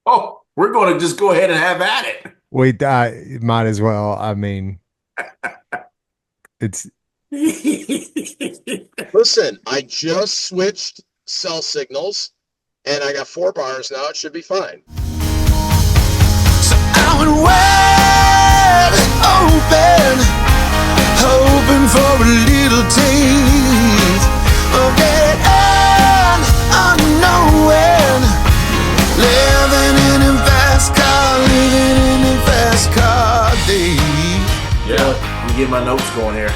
Oh, we're going to just go ahead and have at it. We might as well. I mean, it's Listen, I just switched cell signals and I got 4 bars now. It should be fine. So I went wide open, hoping for a little taste of that unknown, living in a fast car days. Yeah, let me get my notes going here,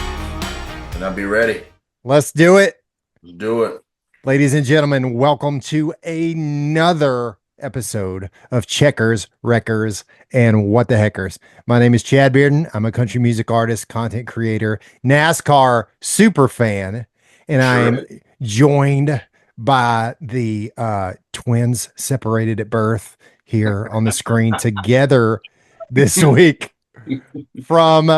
and I'll be ready. let's do it. Let's do it. Ladies and gentlemen, welcome to another episode of Checkers, Wreckers, and What the Heckers. My name is Chad Bearden. I'm a country music artist, content creator, NASCAR super fan, and I am joined by the twins separated at birth here on the screen together this week from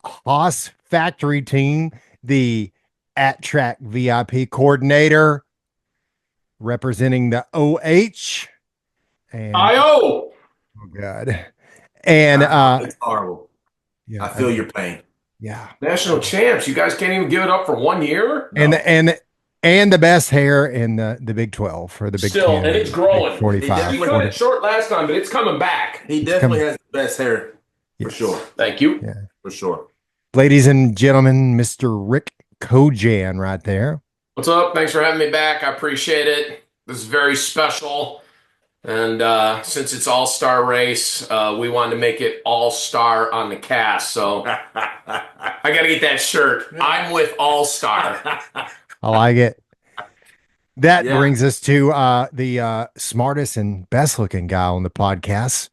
Haas Factory Team, the at track VIP coordinator representing the OH and IO. oh god. And It's horrible. yeah, I feel your pain. yeah. National champs. You guys can't even give it up for 1 year? No. And the best hair in the Big 12 for the Big Still, 10. and it's growing. 45. We cut it short last time, but it's coming back. He definitely has the best hair, for sure. Thank you. Yeah. For sure. Ladies and gentlemen, Mr. Rick Kojan right there. What's up? Thanks for having me back. I appreciate it. This is very special. And since it's All-Star race, we wanted to make it All-Star on the cast. So I got to get that shirt. I'm with All-Star. I like it. That Yeah. brings us to the smartest and best looking guy on the podcast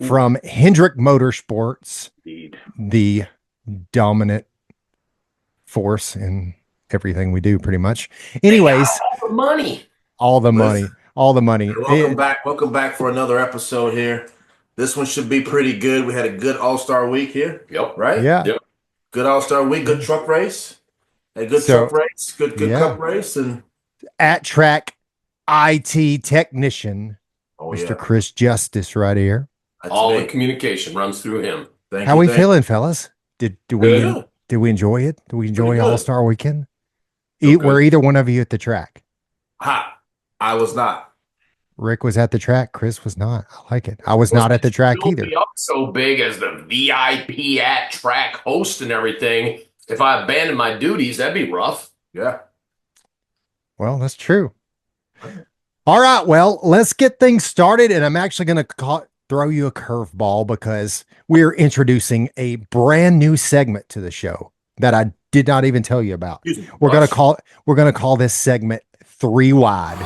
from Hendrick Motorsports, Indeed. the dominant force in everything we do, pretty much. Anyways, For money. all the money, all the money. Welcome back. Welcome back for another episode here. This one should be pretty good. We had a good All-Star week here, Yep. right? Yeah. Yep. Good All-Star week. Good truck race. A good So, truck race. Good yeah. cup race. And At track IT technician, Mr. Chris Justice right here. That's All me. the communication runs through him. Thank How you, we thank feeling, fellas? Did we Good. did we enjoy it? Did we enjoy Pretty good. All-Star weekend? So Were either one of you at the track? Ha! I was not. Rick was at the track. Chris was not. I like it. I was not at the track Built either. me up so big as the VIP at track host and everything. If I abandoned my duties, that'd be rough. Yeah. Well, that's true. All right. Well, let's get things started. And I'm actually going to throw you a curveball because we're introducing a brand new segment to the show that I did not even tell you about. We're going to call this segment 3 Wide.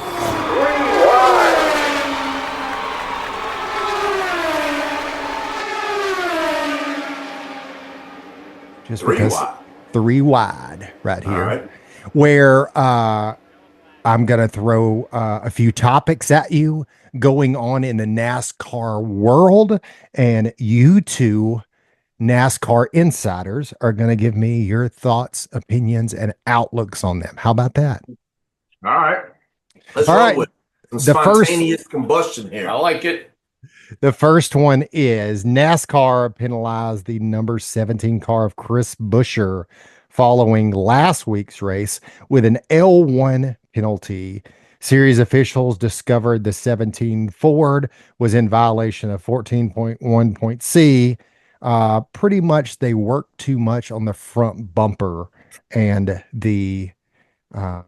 Just Three because wide. 3 Wide right here. All right. Where I'm going to throw a few topics at you going on in the NASCAR world, and you two NASCAR insiders are going to give me your thoughts, opinions, and outlooks on them. How about that? All right. Let's All roll right. with some The first- spontaneous combustion here. I like it. The first one is NASCAR penalized the number 17 car of Chris Buescher following last week's race with an L1 penalty. Series officials discovered the 17 Ford was in violation of 14.1.c. Pretty much they worked too much on the front bumper and the, I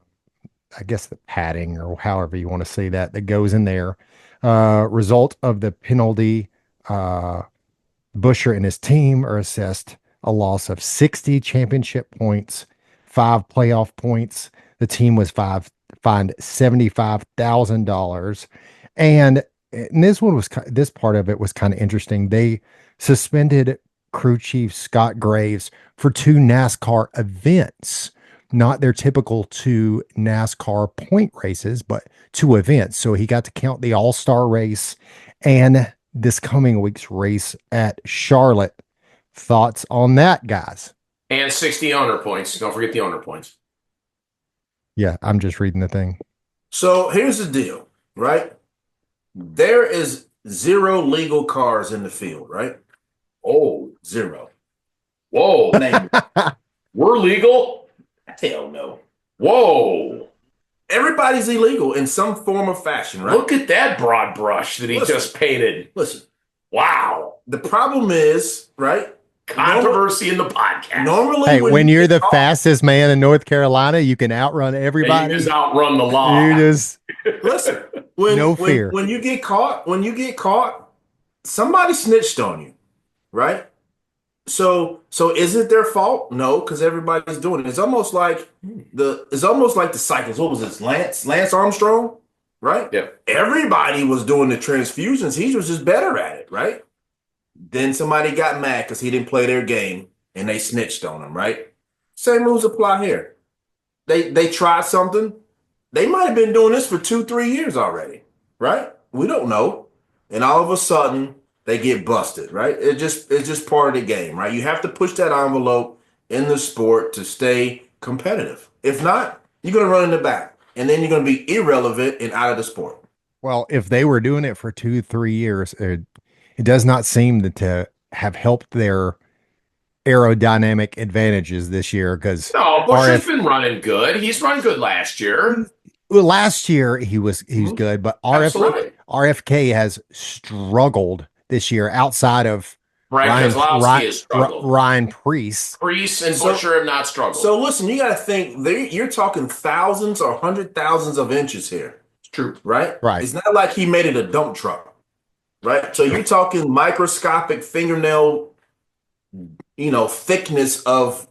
guess the padding or however you want to say that goes in there. Result of the penalty, Buescher and his team are assessed a loss of 60 championship points, 5 playoff points. The team was fined $75,000. And this part of it was kind of interesting. They suspended crew chief Scott Graves for 2 NASCAR events, not their typical 2 NASCAR point races, but 2 events. So he got to count the All-Star race and this coming week's race at Charlotte. Thoughts on that, guys? And 60 owner points. Don't forget the owner points. Yeah, I'm just reading the thing. So here's the deal, right? There is 0 legal cars in the field, right? Oh, 0. whoa. Name it. We're legal? Hell no. Whoa. Everybody's illegal in some form or fashion, right? Look at that broad brush that he Listen. just painted. Listen, Wow. the problem is, right? Controversy in the podcast. Normally, Hey, when you're the get caught- fastest man in North Carolina, you can outrun And everybody. you just outrun the law. You just listen, No fear. When you get caught, somebody snitched on you, right? So is it their fault? No, because everybody's doing it. It's almost like the cycles. What was this? Lance Armstrong, right? Yeah. Everybody was doing the transfusions. He was just better at it, right? Then somebody got mad because he didn't play their game and they snitched on him, right? Same rules apply here. They tried something. They might have been doing this for 2-3 years already, right? We don't know. And all of a sudden they get busted, right? It's just part of the game, right? You have to push that envelope in the sport to stay competitive. If not, you're going to run in the back, and then you're going to be irrelevant and out of the sport. well, if they were doing it for 2-3 years, it does not seem to have helped their aerodynamic advantages this year because No, Bush has been running good. He's run good last year. well, last year he was good, but Absolutely. RFK has struggled this year outside of Brad Keselowski has struggled. Ryan Preece. Preece and Busher have not struggled. So listen, you got to think you're talking thousands or 100,000s of inches here, it's true. right? Right. It's not like he made it a dump truck, right? So you're talking microscopic fingernail, thickness of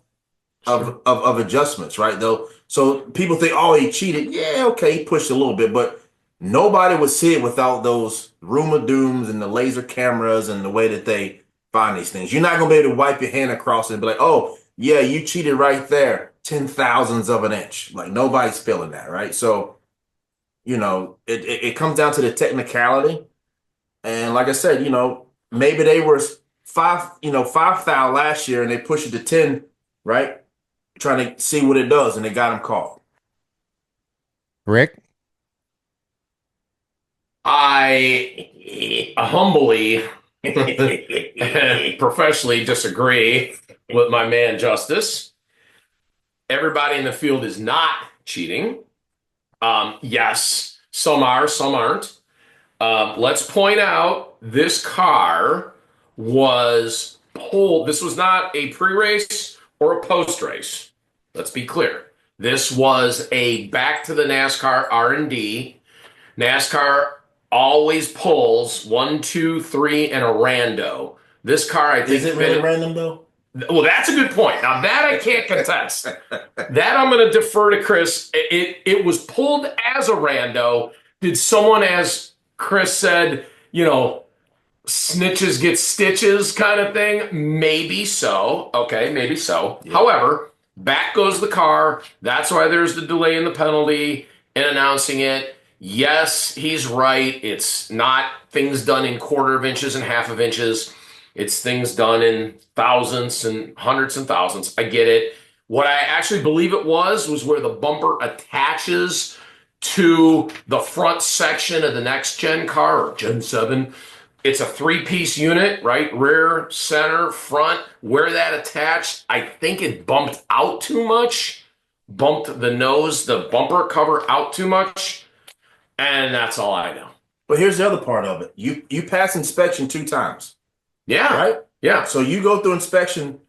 adjustments, right? Though, so people think, oh, he cheated. Yeah, okay, he pushed a little bit, but nobody would see it without those room of dooms and the laser cameras and the way that they find these things. You're not gonna be able to wipe your hand across it and be like, oh, yeah, you cheated right there, 10,000ths of an inch. Like nobody's feeling that, right? So, it comes down to the technicality. And like I said, maybe they were 5 thou last year and they pushed it to 10, right? Trying to see what it does, and they got him caught. Rick? I humbly and professionally disagree with my man Justice. Everybody in the field is not cheating. Yes, some are, some aren't. Let's point out this car was pulled. This was not a pre-race or a post-race. Let's be clear. This was a back to the NASCAR R&D. NASCAR always pulls 1, 2, 3, and a rando. This car, I think, Is it really random though? well, that's a good point. Now that I can't contest. That I'm going to defer to Chris. It was pulled as a rando. Did someone, as Chris said, snitches get stitches kind of thing? Maybe so. Okay, maybe so. Yeah. However, back goes the car. That's why there's the delay in the penalty in announcing it. Yes, he's right. It's not things done in quarter of inches and half of inches. It's things done in thousandths and hundreds and thousands. I get it. What I actually believe it was where the bumper attaches to the front section of the next gen car, or Gen 7. It's a 3-piece unit, right? Rear, center, front. Where that attached, I think it bumped out too much. Bumped the nose, the bumper cover out too much. And that's all I know. But here's the other part of it. You pass inspection 2 times. Yeah. Right? Yeah. So you go through inspection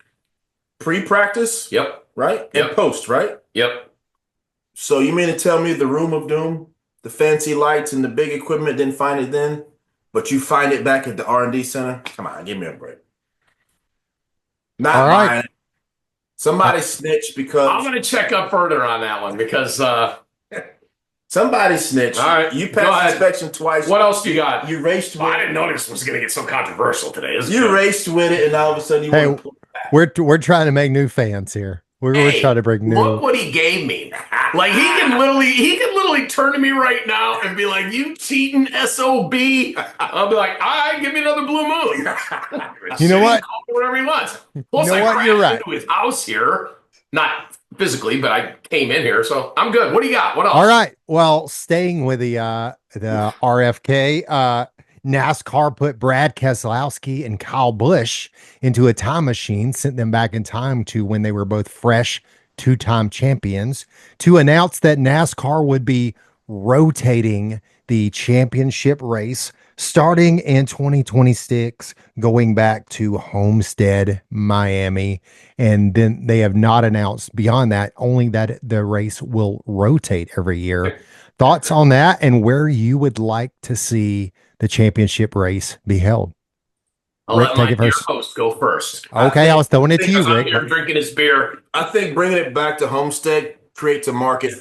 pre-practice. Yep. Right? Yep. And post, right? Yep. So you mean to tell me the room of doom, the fancy lights and the big equipment didn't find it then, but you find it back at the R&D center? Come on, give me a break. Not all right. mine. Somebody snitched because I'm going to check up further on that one because somebody snitched. All right, you go passed ahead. inspection twice. What else do you got? You raced with I didn't know this was going to get so controversial today. You raced with it, and all of a sudden you Hey, want to pull it back. we're trying to make new fans here. We're trying to bring new. Look what he gave me. Like he can literally turn to me right now and be like, "You cheating SOB." I'll be like, "All right, give me another blue moon." You know what? Call me whatever he wants. Plus, You know I what? crashed You're right. into his house here, not physically, but I came in here, so I'm good. What do you got? What else? All right. Well, staying with the RFK, NASCAR put Brad Keselowski and Kyle Busch into a time machine, sent them back in time to when they were both fresh two-time champions, to announce that NASCAR would be rotating the championship race starting in 2026, going back to Homestead, Miami. And then they have not announced beyond that, only that the race will rotate every year. Thoughts on that and where you would like to see the championship race be held? I'll Rick, let take my it dear first. host go first. Okay, I was throwing it to you, Because I'm Rick. here drinking his beer. I think bringing it back to Homestead creates a market.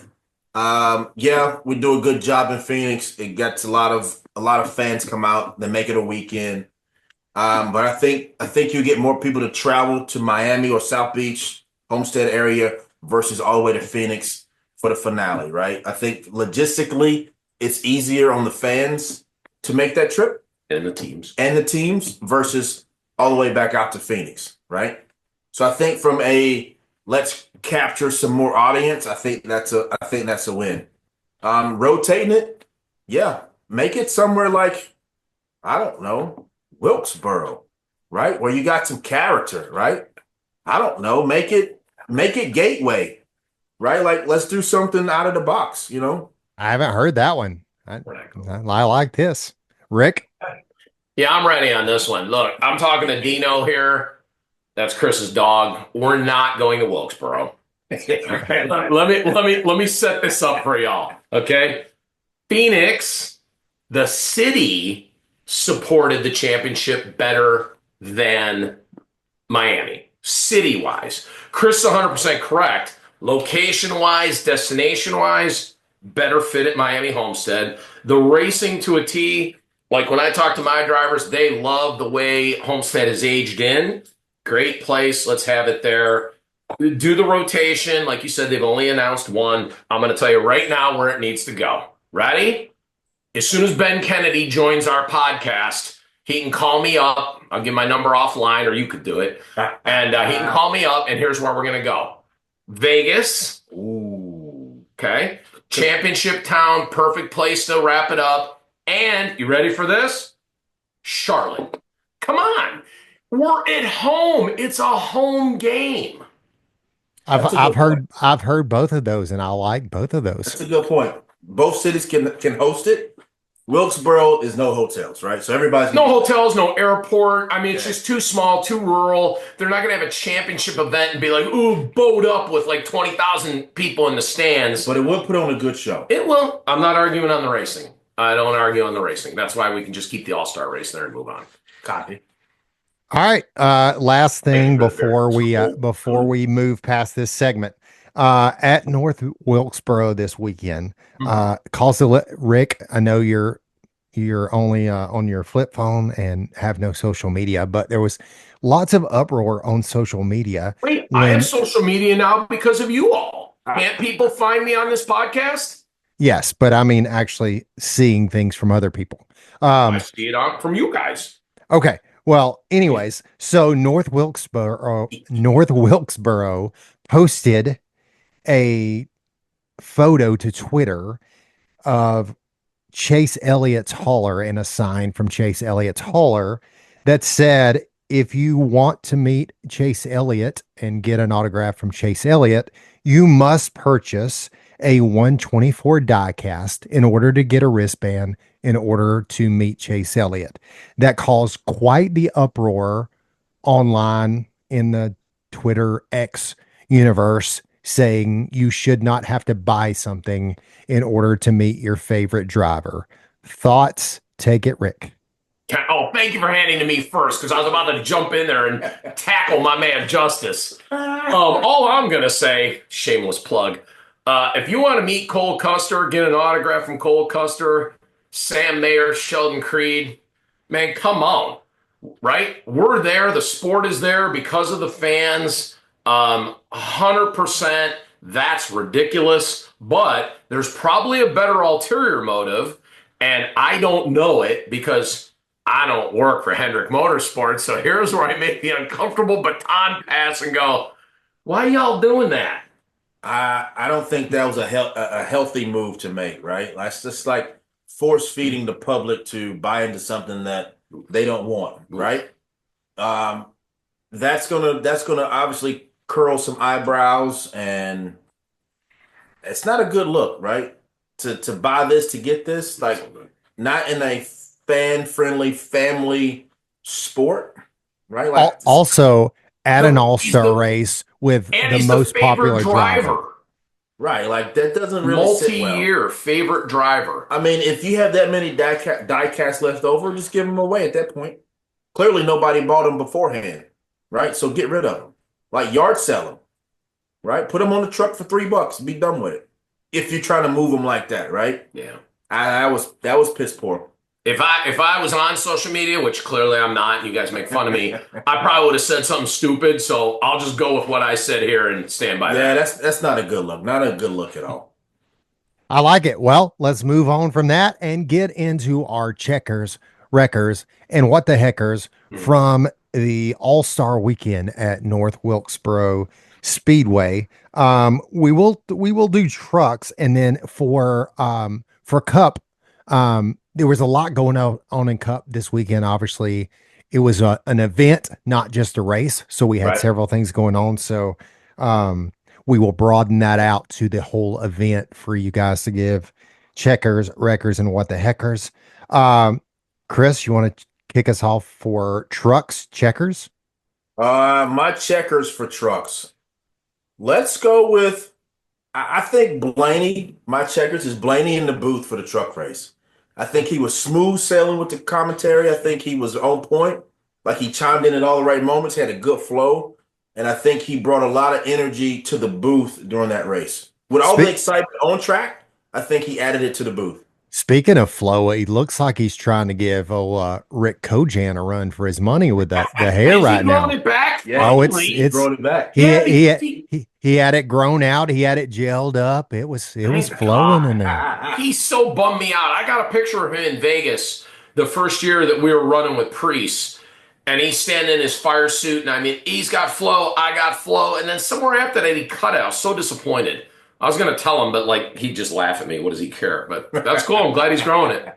Yeah, we do a good job in Phoenix. It gets a lot of fans come out. They make it a weekend. But I think you get more people to travel to Miami or South Beach, Homestead area versus all the way to Phoenix for the finale, right? I think logistically it's easier on the fans to make that trip And the teams. versus all the way back out to Phoenix, right? So I think from a let's capture some more audience, I think that's a win. Rotating it, yeah, make it somewhere like, I don't know, Wilkesboro, right? Where you got some character, right? I don't know, make it Gateway, right? Like let's do something out of the box, you know? I haven't heard that one. I like this. Rick? Yeah, I'm ready on this one. Look, I'm talking to Dino here. That's Chris's dog. We're not going to Wilkesboro. Okay, let me set this up for y'all. Okay, Phoenix, the city, supported the championship better than Miami, city-wise. Chris is 100% correct. Location-wise, destination-wise, better fit at Miami Homestead. The racing to a T, like when I talk to my drivers, they love the way Homestead is aged in. Great place. Let's have it there. Do the rotation. Like you said, they've only announced one. I'm going to tell you right now where it needs to go. Ready? As soon as Ben Kennedy joins our podcast, he can call me up. I'll give my number offline, or you could do it. And he can call me up, and here's where we're going to go. Vegas. Ooh. Okay. Championship town. Perfect place to wrap it up. And you ready for this? Charlotte. Come on. We're at home. It's a home game. I've heard both of those, and I like both of those. That's a good point. Both cities can host it. Wilkesboro is no hotels, right? So everybody's no hotels, no airport. I mean, it's just too small, too rural. They're not going to have a championship event and be like, ooh, bowed up with like 20,000 people in the stands. But it will put on a good show. It will. I'm not arguing on the racing. I don't argue on the racing. That's why we can just keep the All-Star race there and move on. Copy. All right. Last thing before we move past this segment, at North Wilkesboro this weekend, Rick, I know you're only on your flip phone and have no social media, but there was lots of uproar on social media. Wait, I have social media now because of you all. Can't people find me on this podcast? Yes, but I mean actually seeing things from other people. I see it from you guys. Okay. Well, anyways, so North Wilkesboro posted a photo to Twitter of Chase Elliott's hauler and a sign from Chase Elliott's hauler that said, if you want to meet Chase Elliott and get an autograph from Chase Elliott, you must purchase a 124 diecast in order to get a wristband in order to meet Chase Elliott. That caused quite the uproar online in the Twitter X universe, saying you should not have to buy something in order to meet your favorite driver. Thoughts? Take it, Rick. Oh, thank you for handing to me first, because I was about to jump in there and tackle my man Justice. All I'm going to say, shameless plug, if you want to meet Cole Custer, get an autograph from Cole Custer, Sam Mayer, Sheldon Creed, man, come on, right? We're there. The sport is there because of the fans. 100%. That's ridiculous. But there's probably a better ulterior motive, and I don't know it because I don't work for Hendrick Motorsports. So here's where I make the uncomfortable baton pass and go, why y'all doing that? I don't think that was a healthy move to make, right? That's just like force feeding the public to buy into something that they don't want, right? That's gonna obviously curl some eyebrows, and it's not a good look, right? To buy this, to get this, like not in a fan-friendly family sport, right? Like Also, at an all-star the- race with And the he's most the favorite popular driver. right, like that doesn't really sit well. Multi-year favorite driver. I mean, if you have that many die cast left over, just give them away at that point. Clearly, nobody bought them beforehand, right? So get rid of them. Like yard sell them, right? Put them on the truck for $3. Be done with it. If you're trying to move them like that, right? Yeah. That was piss poor. If I was on social media, which clearly I'm not, and you guys make fun of me, I probably would have said something stupid. So I'll just go with what I said here and stand by that. Yeah, that's not a good look. Not a good look at all. I like it. Well, let's move on from that and get into our checkers, wreckers, and what the heckers from the All-Star weekend at North Wilkesboro Speedway. We will do trucks, and then for Cup, there was a lot going on in Cup this weekend. Obviously, it was an event, not just a race, so we had several things going on. So we will broaden that out to the whole event for you guys to give checkers, wreckers, and what the heckers. Chris, you want to kick us off for trucks, checkers? My checkers for trucks. Let's go with, I think Blaney, my checkers is Blaney in the booth for the truck race. I think he was smooth sailing with the commentary. I think he was on point. Like he chimed in at all the right moments, had a good flow. And I think he brought a lot of energy to the booth during that race. With all the excitement on track, I think he added it to the booth. Speaking of flow, he looks like he's trying to give Rick Kojan a run for his money with the hair right now. It back? Yeah, it's throwing it back. He had it grown out. He had it gelled up. It was flowing in there. He so bummed me out. I got a picture of him in Vegas the first year that we were running with Priest, and he's standing in his fire suit, and I mean, he's got flow, I got flow, and then somewhere after that, he cut it. I was so disappointed. I was going to tell him, but like he'd just laugh at me. What does he care? But that's cool. I'm glad he's growing it.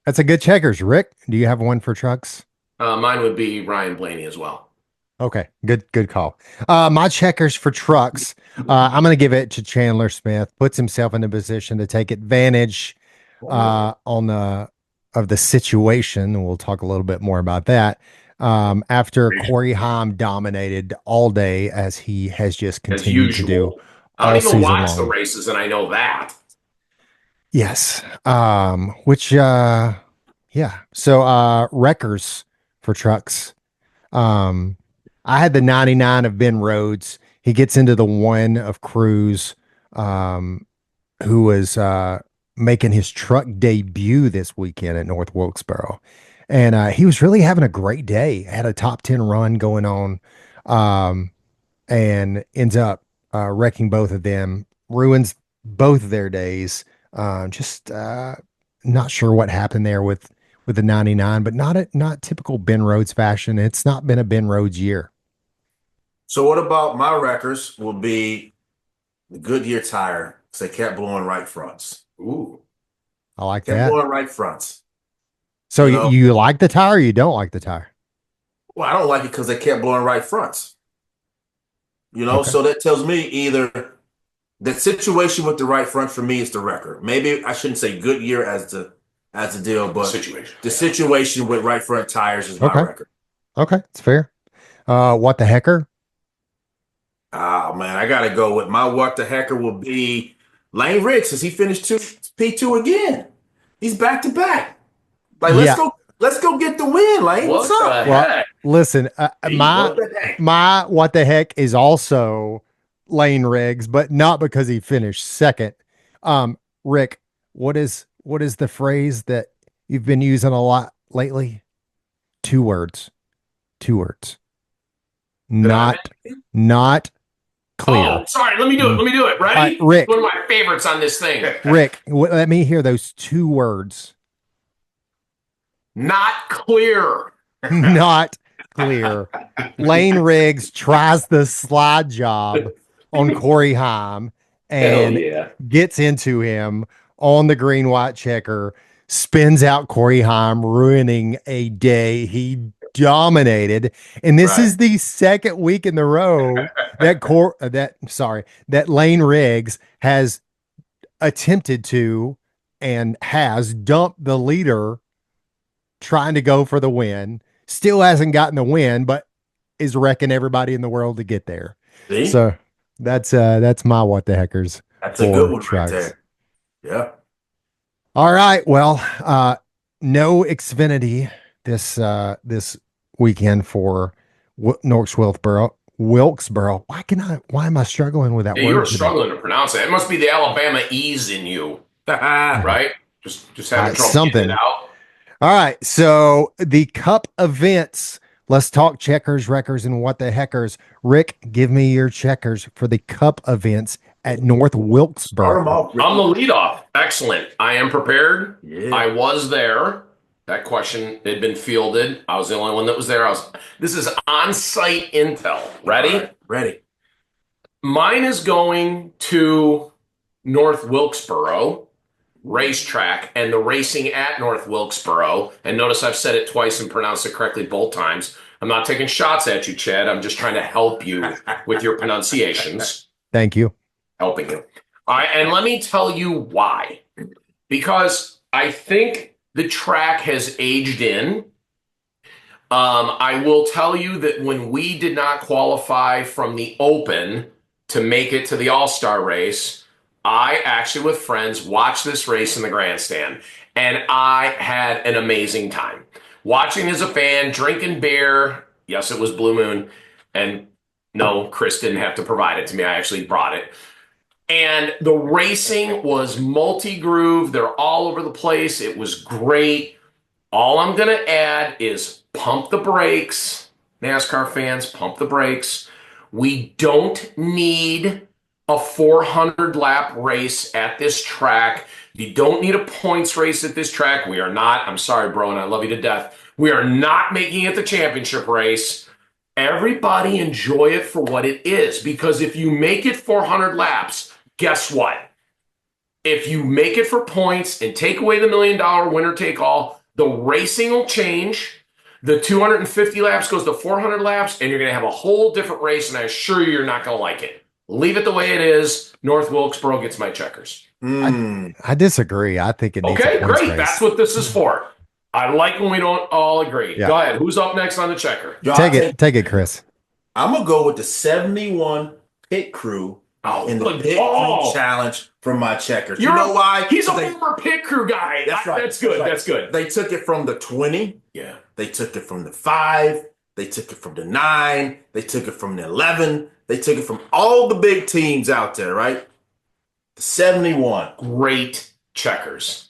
That's a good checkers. Rick, do you have one for trucks? Mine would be Ryan Blaney as well. Okay, good call. My checkers for trucks, I'm going to give it to Chandler Smith. Puts himself in a position to take advantage of the situation, and we'll talk a little bit more about that. After Corey Haim dominated all day, as he has just continued to do. I don't even watch long. the races, and I know that. Yes. So wreckers for trucks. I had the 99 of Ben Rhodes. He gets into the 1 of Cruz, who was making his truck debut this weekend at North Wilkesboro. And he was really having a great day. Had a top 10 run going on, and ends up wrecking both of them, ruins both of their days. Just not sure what happened there with the 99, but not typical Ben Rhodes fashion. It's not been a Ben Rhodes year. So what about my wreckers will be the Goodyear tire, because they kept blowing right fronts. Ooh. I like Kept that. blowing right fronts. So You know? you like the tire or you don't like the tire? Well, I don't like it because they kept blowing right fronts. So that tells me either the situation with the right front for me is the wrecker. Maybe I shouldn't say Goodyear as the deal, but the situation with right front tires is my wrecker. Okay, it's fair. What the hecker? Oh man, I gotta go with my what the hecker will be Lane Riggs, as he finished P2 again. He's back to back. Like let's go get the win, Lane. What's up? Well, listen, my what the heck is also Lane Riggs, but not because he finished second. Rick, what is the phrase that you've been using a lot lately? 2 words. 2 words. Not clear. Oh, sorry. Let me do it. Ready? Rick. One of my favorites on this thing. Rick, let me hear those 2 words. Not clear. Not clear. Lane Riggs tries the slide job on Corey Haim and gets into him on the green white checker, spins out Corey Haim, ruining a day. He dominated, and this Right. is the second week in the row that that Lane Riggs has attempted to and has dumped the leader trying to go for the win. Still hasn't gotten the win, but is wrecking everybody in the world to get there. See? So that's my what the heckers. That's a good for one trucks. right there. Yeah. All right. Well, no Xfinity this weekend for North Wilkesboro. Why am I struggling with that Yeah, word? you were today? struggling to pronounce it. It must be the Alabama E's in you, right? Just having trouble something. getting it out. All right. So the Cup events. Let's talk checkers, wreckers, and what the heckers. Rick, give me your checkers for the Cup events at North Start 'em Wilkesboro. off, Ricky. I'm the leadoff. Excellent. I am prepared. Yeah. I was there. That question had been fielded. I was the only one that was there. This is on-site intel. Ready? All right, ready. Mine is going to North Wilkesboro racetrack and the racing at North Wilkesboro. And notice I've said it twice and pronounced it correctly both times. I'm not taking shots at you, Chad. I'm just trying to help you with your pronunciations. Thank you. Helping you. All right, and let me tell you why. Because I think the track has aged in. I will tell you that when we did not qualify from the Open to make it to the All-Star race, I actually, with friends, watched this race in the grandstand, and I had an amazing time. Watching as a fan, drinking beer. Yes, it was Blue Moon. And no, Chris didn't have to provide it to me. I actually brought it. And the racing was multi-groove. They're all over the place. It was great. All I'm going to add is pump the brakes. NASCAR fans, pump the brakes. We don't need a 400-lap race at this track. You don't need a points race at this track. We are not. I'm sorry, bro, and I love you to death. We are not making it the championship race. Everybody enjoy it for what it is, because if you make it 400 laps, guess what? If you make it for points and take away the $1 million winner take all, the racing will change. The 250 laps goes to 400 laps, and you're going to have a whole different race, and I assure you, you're not going to like it. Leave it the way it is. North Wilkesboro gets my checkers. I disagree. I think it needs Okay, a points great. race. That's what this is for. I like when we don't all agree. Yeah. Go ahead. Who's up next on the checker? Y'all Take it, Chris. I'm gonna go with the 71 pit crew in the good pit ball. crew challenge from my checkers. You're you know why? He's a They- former pit crew guy. That's right. That's good. That's right. That's good. They took it from the 20. Yeah. They took it from the 5. They took it from the 9. They took it from the 11. They took it from all the big teams out there, right? The 71 Great checkers.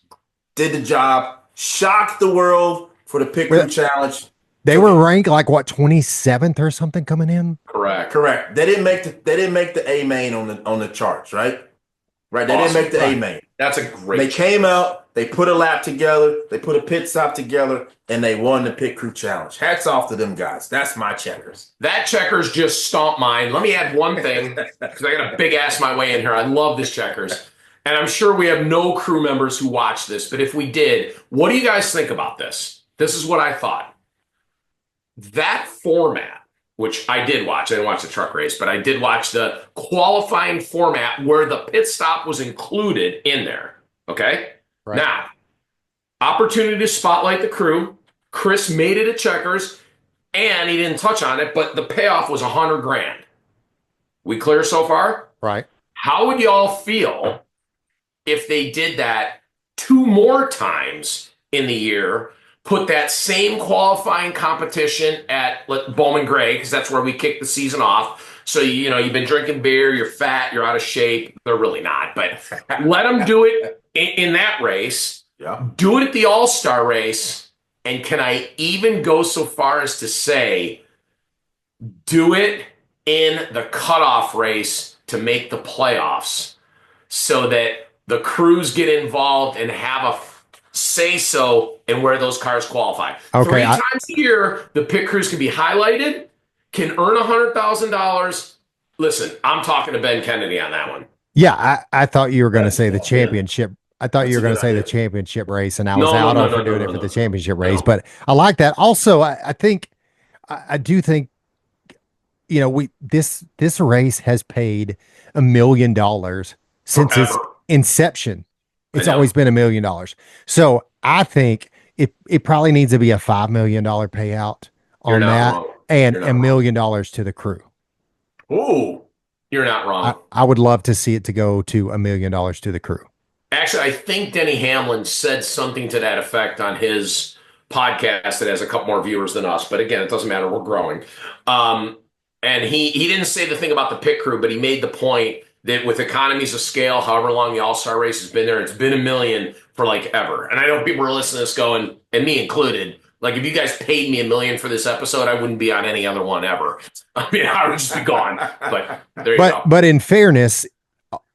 did the job, shocked the world for the pit crew challenge. They were ranked like what 27th or something coming in. Correct. Correct. They didn't make the A main on the charts, right? Right. They Awesome. didn't make the A main. That's a great They came out, they put a lap together, they put a pit stop together, and they won the pit crew challenge. Hats off to them guys. That's my checkers. That checkers just stomped mine. Let me add one thing, because I got a big ass my way in here. I love this checkers. And I'm sure we have no crew members who watch this, but if we did, what do you guys think about this? This is what I thought. That format, which I did watch, I didn't watch the truck race, but I did watch the qualifying format where the pit stop was included in there. Okay? Right. Now, opportunity to spotlight the crew. Chris made it at checkers, and he didn't touch on it, but the payoff was $100 grand. We clear so far? Right. How would y'all feel if they did that 2 more times in the year, put that same qualifying competition at Bowman Gray, because that's where we kick the season off. So, you've been drinking beer, you're fat, you're out of shape. They're really not, but let them do it in that race. Yeah. Do it at the All-Star race. And can I even go so far as to say, do it in the cutoff race to make the playoffs so that the crews get involved and have a say-so in where those cars qualify. Okay, 3 times a year, the pit crews can be highlighted, can earn $100,000. Listen, I'm talking to Ben Kennedy on that one. Yeah, I thought you were going to say the championship I thought That's you a were going good to say the idea. championship race, and I No, was no, out no, on no, for no, doing no, it for no. the championship race. No. But I like that. Also, I think I do think this race has paid $1 million since its Forever. inception. I It's know. always been $1 million. So I think it probably needs to be a $5 million payout You're on not that, wrong. and You're $1 not million to the crew. Ooh, you're not wrong. I would love to see it to go to $1 million to the crew. Actually, I think Denny Hamlin said something to that effect on his podcast that has a couple more viewers than us. But again, it doesn't matter. We're growing. And he didn't say the thing about the pit crew, but he made the point that with economies of scale, however long the All-Star race has been there, it's been $1 million for like ever. And I know people are listening to this going, and me included, like if you guys paid me $1 million for this episode, I wouldn't be on any other one ever. I mean, I would just be gone. But there you go. But in fairness,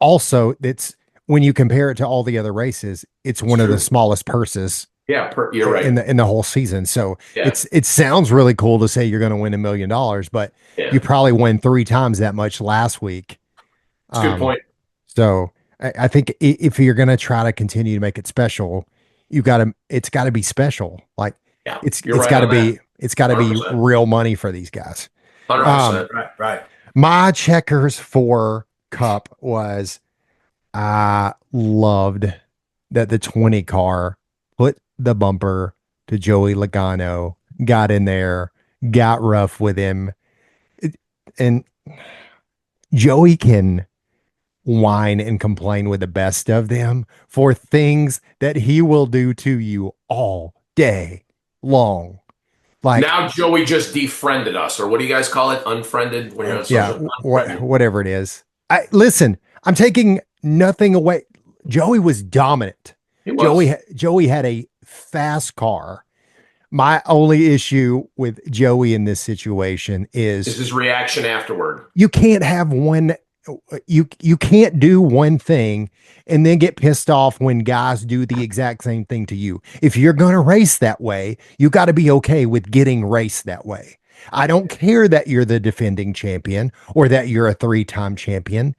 also it's when you compare it to all the other races, it's one of the smallest purses Yeah, you're right. in the whole season. So Yeah. it sounds really cool to say you're going to win $1 million, but Yeah. you probably win 3 times that much last week. That's a good point. So I think if you're going to try to continue to make it special, it's got to be special. Like Yeah, it's you're right got to on be, that. it's got to be 100%. real money for these guys. 100%. Right. My checkers for Cup was I loved that the 20 car put the bumper to Joey Logano, got in there, got rough with him. And Joey can whine and complain with the best of them for things that he will do to you all day long. Like Now Joey just defriended us, or what do you guys call it? Unfriended? When you're on yeah, social? Unfriended. whatever it is. Listen, I'm taking nothing away. Joey was dominant. He was. Joey had a fast car. My only issue with Joey in this situation Is is his reaction afterward. you can't have one. You can't do one thing and then get pissed off when guys do the exact same thing to you. If you're going to race that way, you got to be okay with getting raced that way. I don't care that you're the defending champion or that you're a 3-time champion.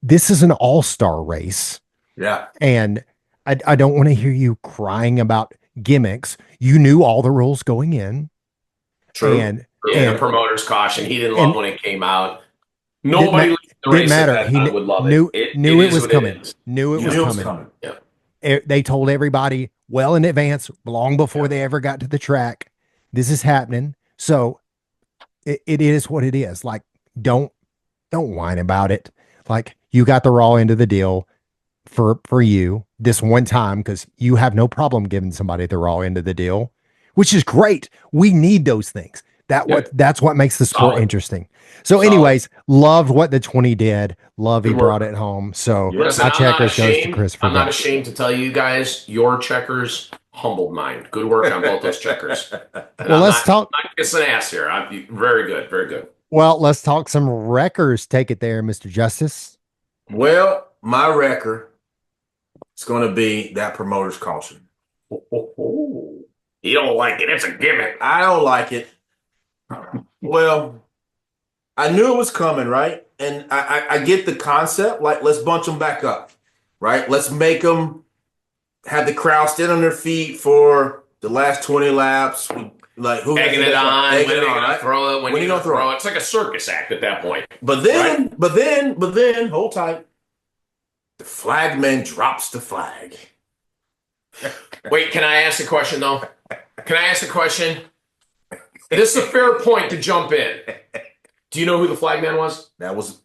This is an all-star race. Yeah. And I don't want to hear you crying about gimmicks. You knew all the rules going in. True. And The promoter's caution. He didn't love when it came out. Nobody didn't the race matter. at that He time would love knew it. knew it is was what coming. is. Knew it You was knew it was coming. coming. Yeah. They told everybody well in advance, long before they ever got to the track, this is happening. So it is what it is. Like, don't whine about it. Like, you got the raw end of the deal for you this one time because you have no problem giving somebody the raw end of the deal, which is great. We need those things. That's what makes the sport Solid. interesting. So, Solid. anyways, loved what the 20 did. Love he Good brought work. it home. So Listen, my I'm not checkers goes to ashamed. Christopher. I'm not Bell. ashamed to tell you guys, your checkers humbled mine. Good work on both those checkers. And Well, let's I'm talk. not kissing ass here. I'm very good. Very good. Well, let's talk some wreckers. Take it there, Mr. Justice. Well, my record is going to be that promoter's caution. You don't like it. It's a gimmick. I don't like it. Well, I knew it was coming, right? And I get the concept. Like, let's bunch them back up, right? Let's make them have the crowd stand on their feet for the last 20 laps. Like, who Egging it on. Egging When it are you on, going to right? throw it? When When you you going gonna to throw throw it? It's like a circus act at that point. But then, hold tight. The flagman drops the flag. Wait, can I ask a question, though? Can I ask a question? This is a fair point to jump in. Do you know who the flagman was? That was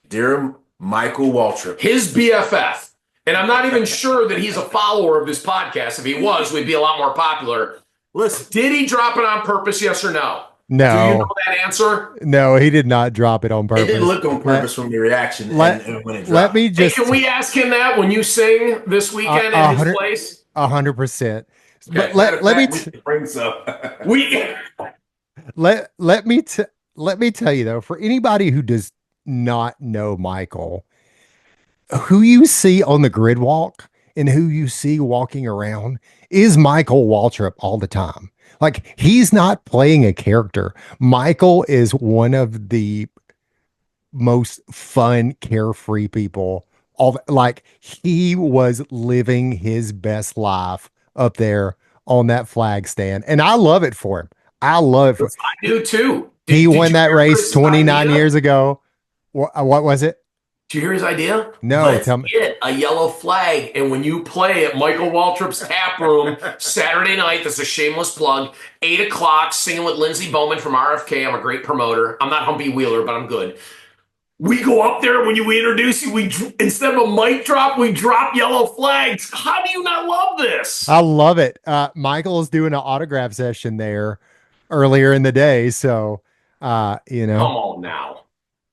dear Michael Waltrip. His BFF. And I'm not even sure that he's a follower of this podcast. If he was, we'd be a lot more popular. Listen, Did he drop it on purpose, yes or no? Do you No, know that answer? no, he did not drop it on it purpose. didn't look on purpose from your reaction and when it dropped. Let me Hey, just can we ask him that when you sing this weekend at his 100 place? 100%. Okay. But let me bring some. let me tell you though, for anybody who does not know Michael, who you see on the grid walk and who you see walking around is Michael Waltrip all the time. Like, he's not playing a character. Michael is one of the most fun, carefree people like he was living his best life up there on that flag stand. And I love it for him. I love it for I do too. He won you that hear race his 29 idea? years ago. What was it? Did you hear his idea? No, Let's tell me. get a yellow flag, and when you play at Michael Waltrip's Tap Room Saturday night, that's a shameless plug, 8 o'clock, singing with Lindsey Bowman from RFK. I'm a great promoter. I'm not Humpy Wheeler, but I'm good. We go up there when we introduce you. Instead of a mic drop, we drop yellow flags. How do you not love this? I love it. Michael is doing an autograph session there earlier in the day. So, Come on now.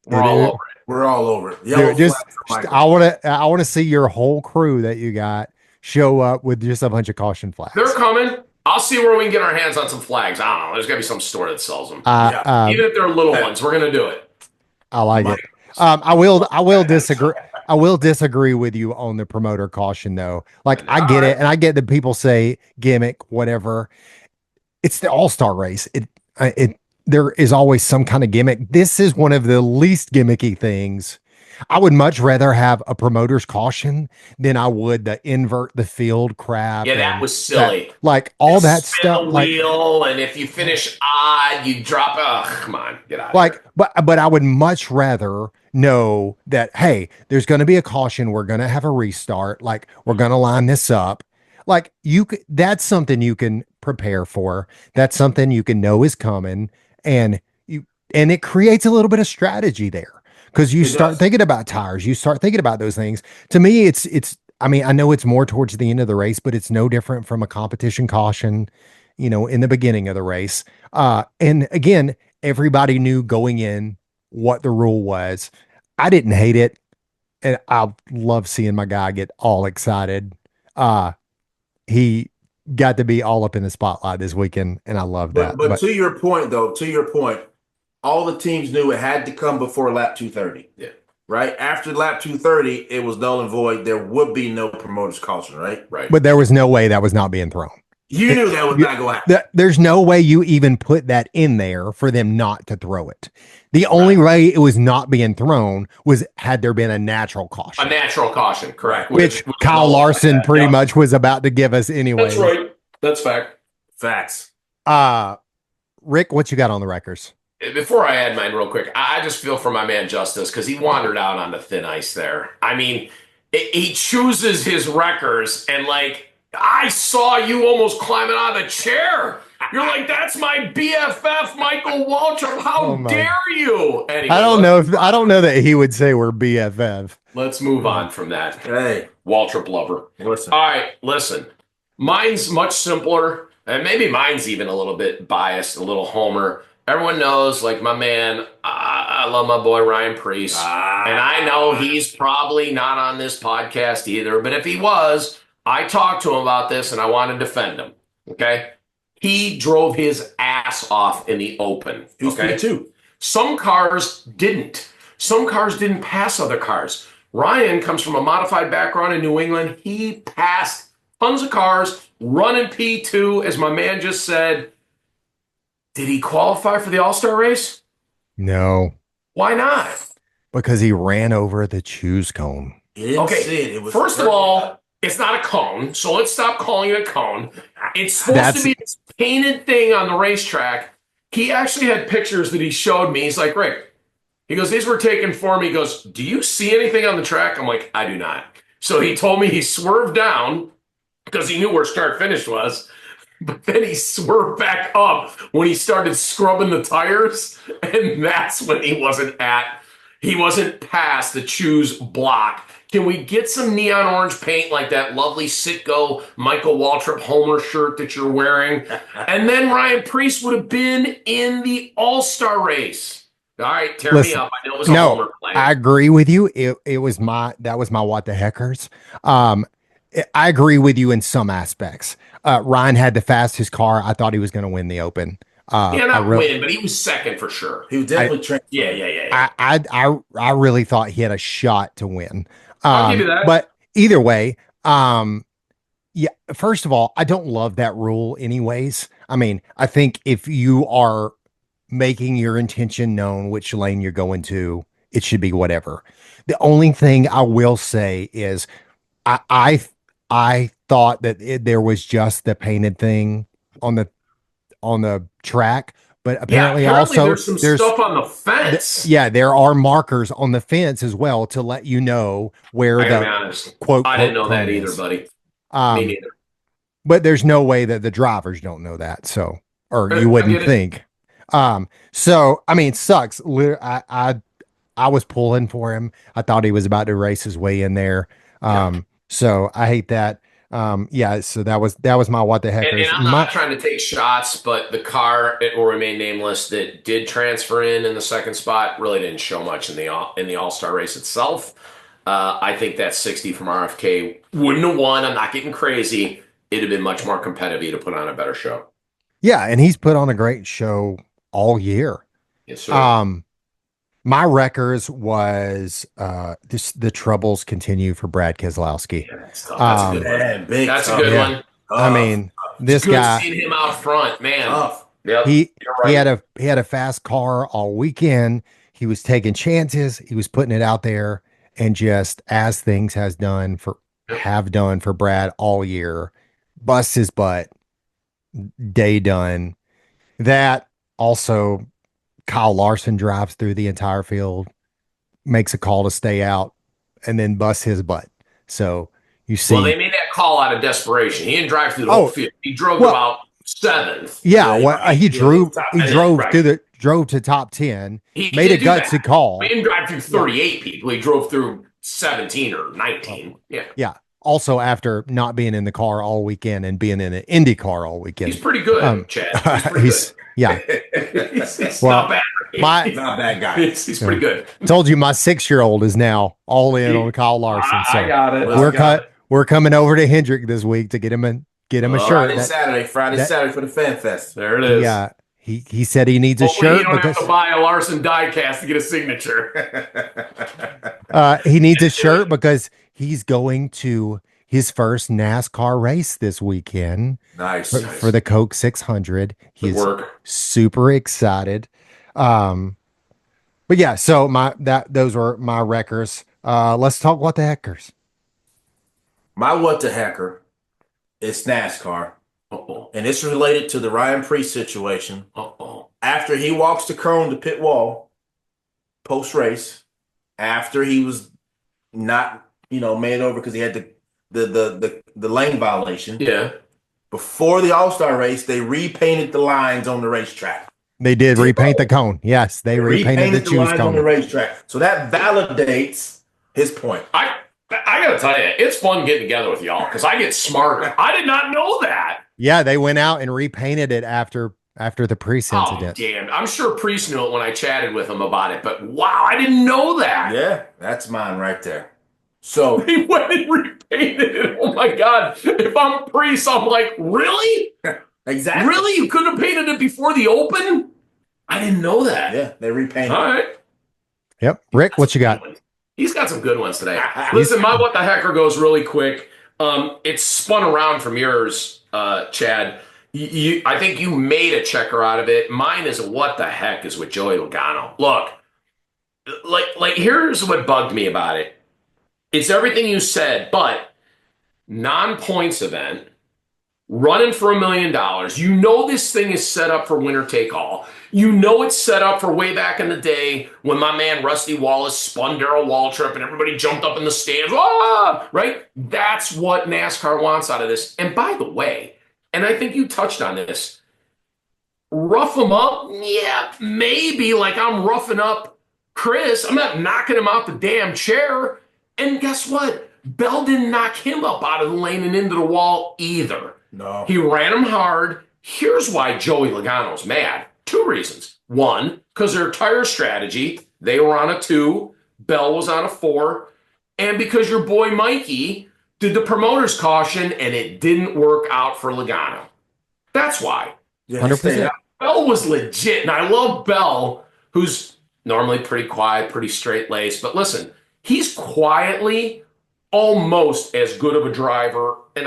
We're Dude, all over it. We're all over it. Yellow dude, just flags for Michael. I want to see your whole crew that you got show up with just a bunch of caution flags. They're coming. I'll see where we can get our hands on some flags. I don't know. There's got to be some store that sells them. Even if they're little ones, we're going to do it. I like it. I will disagree. I will disagree with you on the promoter caution though. Like I get it, and I get that people say gimmick, whatever. It's the All-Star race. There is always some kind of gimmick. This is one of the least gimmicky things. I would much rather have a promoter's caution than I would the invert the field crap. Yeah, that was silly. All that Spin stuff. the wheel, and if you finish odd, you drop. Oh, come on, get out. Of here. But I would much rather know that hey, there's going to be a caution. We're going to have a restart. Like we're going to line this up. Like that's something you can prepare for. That's something you can know is coming, and it creates a little bit of strategy there. Because you start thinking about tires, you start thinking about those things. To me, I mean, I know it's more towards the end of the race, but it's no different from a competition caution, in the beginning of the race. And again, everybody knew going in what the rule was. I didn't hate it. And I love seeing my guy get all excited. He got to be all up in the spotlight this weekend, and I love that. But to your point, all the teams knew it had to come before lap 230. Yeah. Right? After lap 230, it was null and void. There would be no promoter's caution, right? Right. But there was no way that was not being thrown. You knew that was not going to happen. There's no way you even put that in there for them not to throw it. The only way it was not being thrown was had there been a natural caution. A natural caution, correct. Which Kyle Larson pretty much was about to give us anyway. That's right. That's fact. Facts. Rick, what you got on the wreckers? Before I add mine real quick, I just feel for my man Justice because he wandered out on the thin ice there. I mean, he chooses his wreckers and I saw you almost climbing out of the chair. You're like, that's my BFF, Michael Waltrip. How dare you? Anyway, I don't know that he would say we're BFF. Let's move on from that. Hey, Waltrip lover. Listen. All right, listen. Mine's much simpler, and maybe mine's even a little bit biased, a little homer. Everyone knows, my man, I love my boy Ryan Preece. And I know he's probably not on this podcast either, but if he was, I talked to him about this and I want to defend him. Okay? He drove his ass off in the open. Okay? too. Some cars didn't. Some cars didn't pass other cars. Ryan comes from a modified background in New England. He passed tons of cars, running P2, as my man just said. Did he qualify for the All-Star race? No. Why not? Because he ran over the choose cone. Okay, first of all, it's not a cone, so let's stop calling it a cone. It's supposed to be this painted thing on the racetrack. He actually had pictures that he showed me. He's like, Rick, he goes, these were taken for me. He goes, do you see anything on the track? I'm like, I do not. So he told me he swerved down because he knew where start finish was. But then he swerved back up when he started scrubbing the tires, and that's when he wasn't past the choose block. Can we get some neon orange paint like that lovely Sitco Michael Waltrip Homer shirt that you're wearing? And then Ryan Preece would have been in the All-Star race. All right, tear me up. I know it was a homer play. I agree with you. That was my what the heckers. I agree with you in some aspects. Ryan had the fastest car. I thought he was going to win the Open. Win, but he was second for sure. He was definitely Yeah. I really thought he had a shot to win. I'll give you that. But either way, first of all, I don't love that rule anyways. I mean, I think if you are making your intention known which lane you're going to, it should be whatever. The only thing I will say is I thought that there was just the painted thing on the track, but apparently also there's some stuff on the fence. there are markers on the fence as well to let you know where I gotta the be honest. quote I didn't know that cone either, is. buddy. Me Um, neither. but there's no way that the drivers don't know that. So, or I you wouldn't get it. think. So I mean, it sucks. I was pulling for him. I thought he was about to race his way in there. So I hate that. Yeah, so that was my what the heckers. And I'm not trying to take shots, but the car, it will remain nameless, that did transfer in the second spot really didn't show much in the All-Star race itself. I think that 60 from RFK wouldn't have won. I'm not getting crazy. It'd have been much more competitive to put on a better show. Yeah, and he's put on a great show all year. Yes, sir. My wreckers was the troubles continue for Brad Keselowski. Yeah, that's tough. That's a good one. Man, big That's a tough. good one. I mean, this Good guy, seeing him out front, man. Tough. Yep, he you're right. he had a fast car all weekend. He was taking chances. He was putting it out there, and just as things have done for Brad all year, bust his butt, day done. That also, Kyle Larson drives through the entire field, makes a call to stay out, and then busts his butt. So you see, Well, they made that call out of desperation. He didn't drive through the whole field. He drove about seventh. Yeah, he drove right. drove to top 10. He made a did do that. gutsy call. He didn't drive through 38 people. He drove through 17 or 19. Yeah. Yeah. Also, after not being in the car all weekend and being in an Indy car all weekend. He's pretty good, Chad. He's pretty good. Yeah. He's Well, not bad. He's not a bad guy. He's pretty good. Told you my 6-year-old is now all in on Kyle Larson. So I got it. we're coming over to Hendrick this week to get him a shirt. Friday, Saturday for the Fan Fest. There it is. Yeah. He said he needs a shirt you don't because have to buy a Larson diecast to get a signature. he needs a shirt because he's going to his first NASCAR race this weekend. Nice. For the Coke 600. He's super excited. But yeah, so those were my wreckers. Let's talk what the heckers. My what the hecker is NASCAR. And it's related to the Ryan Preece situation. After he walks the cone to pit wall, post-race, after he was not, made over because he had the lane violation. Yeah. Before the All-Star race, they repainted the lines on the racetrack. They did repaint the cone. Yes, they repainted the choose lines cone on the racetrack. So that validates his point. I gotta tell you, it's fun getting together with y'all because I get smarter. I did not know that. Yeah, they went out and repainted it after the Preece incident. Damn. I'm sure Priest knew it when I chatted with him about it, but wow, I didn't know that. Yeah, that's mine right there. So he went and repainted it. Oh my God. If I'm Priest, I'm like, really? Exactly. Really? You couldn't have painted it before the Open? I didn't know that. Yeah, they repainted. All right. Yep. Rick, what you got? He's got some good ones today. Listen, my what the hecker goes really quick. It's spun around from yours, Chad. I think you made a checker out of it. Mine is what the heck is with Joey Logano. Look, like here's what bugged me about it. It's everything you said, but non-points event, running for $1 million. You know this thing is set up for winner take all. You know it's set up for way back in the day when my man Rusty Wallace spun Darrell Waltrip and everybody jumped up in the stands. Ah! Right? That's what NASCAR wants out of this. And by the way, and I think you touched on this, rough them up? Yeah, maybe like I'm roughing up Chris. I'm not knocking him out the damn chair. And guess what? Bell didn't knock him up out of the lane and into the wall either. No. He ran him hard. Here's why Joey Logano's mad. 2 reasons. 1, because their tire strategy, they were on a 2, Bell was on a 4, and because your boy Mikey did the promoter's caution and it didn't work out for Logano. That's why. 100%. Bell was legit, and I love Bell, who's normally pretty quiet, pretty straight-laced, but listen, he's quietly almost as good of a driver, and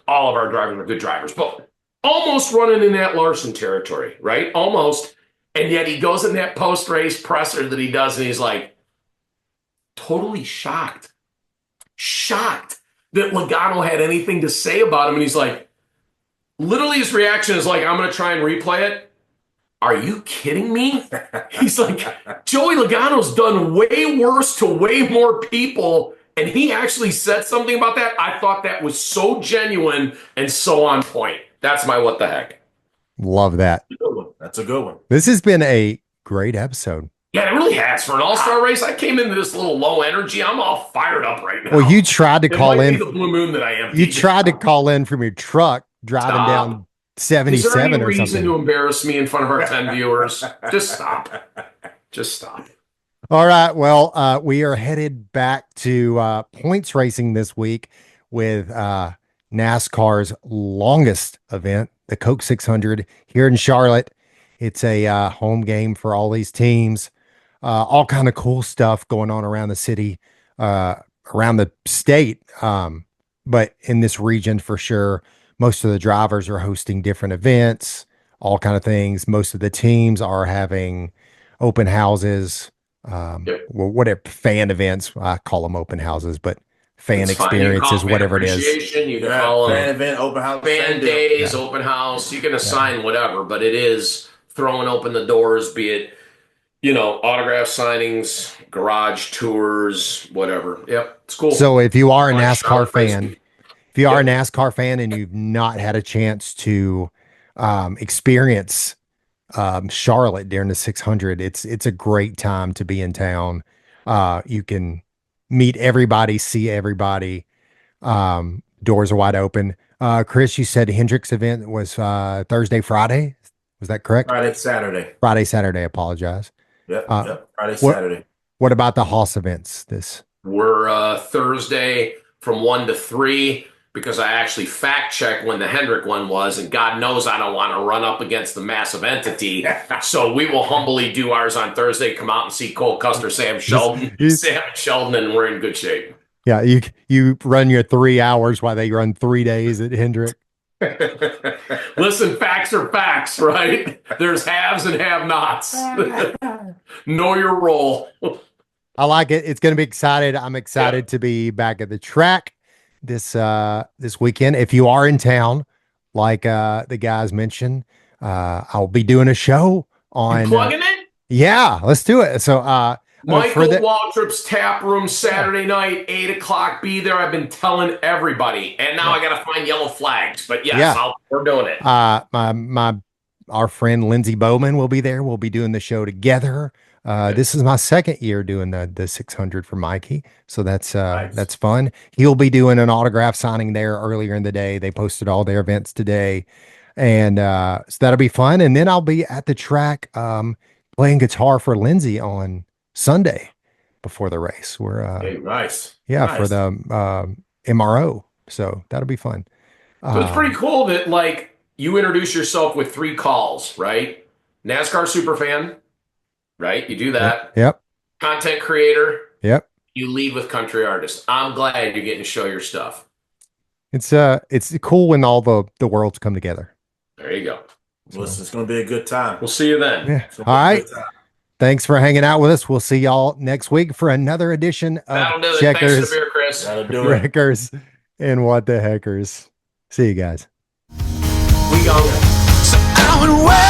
all of our drivers are good drivers, but almost running in that Larson territory, right? Almost. And yet he goes in that post-race presser that he does, and he's like, totally shocked that Logano had anything to say about him. And he's like, literally his reaction is like, I'm going to try and replay it. Are you kidding me? He's like, Joey Logano's done way worse to way more people, and he actually said something about that. I thought that was so genuine and so on point. That's my what the heck. Love that. That's a good one. This has been a great episode. Yeah, it really has. For an all-star race, I came into this little low energy. I'm all fired up right now. Well, you tried to call in. The blue moon that I am. You tried to call in from your truck driving down 77 Is there any or reason something. to embarrass me in front of our 10 viewers? Just stop. Just stop. All right. Well, we are headed back to points racing this week with NASCAR's longest event, the Coke 600 here in Charlotte. It's a home game for all these teams. All kind of cool stuff going on around the city, around the state. But in this region for sure, most of the drivers are hosting different events, all kind of things. Most of the teams are having open houses, well, whatever fan events, I call them open houses, but fan experiences, whatever it is. You can call fan them event, open house, fan days, open house. You can assign whatever, but it is throwing open the doors, be it, autograph signings, garage tours, whatever. Yep, it's cool. So if you are a NASCAR fan, a NASCAR fan and you've not had a chance to experience Charlotte during the 600, it's a great time to be in town. You can meet everybody, see everybody. Doors are wide open. Chris, you said Hendrick's event was Thursday, Friday. Was that correct? Friday, Saturday. Apologize. Yep. Friday, Saturday. What about the Haas events? We're Thursday from 1 to 3 because I actually fact checked when the Hendrick one was, and God knows I don't want to run up against the massive entity. So we will humbly do ours on Thursday. Come out and see Cole Custer, Sam Sheldon, and we're in good shape. Yeah, you run your 3 hours while they run 3 days at Hendrick. Listen, facts are facts, right? There's haves and have-nots. Know your role. I like it. It's going to be excited. I'm excited to be back at the track this weekend. If you are in town, like the guys mentioned, I'll be doing a show on. You plugging it? Yeah, let's do it. So Michael Waltrip's Tap Room Saturday night, 8:00. Be there. I've been telling everybody, and now I got to find yellow flags. But yes, we're doing it. Our friend Lindsey Bowman will be there. We'll be doing the show together. This is my second year doing the 600 for Mikey, so that's nice. That's fun. He'll be doing an autograph signing there earlier in the day. They posted all their events today, and so that'll be fun. And then I'll be at the track playing guitar for Lindsey on Sunday before the race. We're nice. For the MRO, so that'll be fun. So it's pretty cool that you introduce yourself with 3 calls, right? NASCAR superfan, right? You do that. Yep. Content creator. Yep. You lead with country artist. I'm glad you're getting to show your stuff. It's cool when all the worlds come together. There you go. Listen, it's going to be a good time. We'll see you then. Yeah. All right. Thanks for hanging out with us. We'll see y'all next week for another edition of Checkers, Thanks for the beer, Chris. Wreckers, and What the Heckers. See you guys. We go. So I would wait.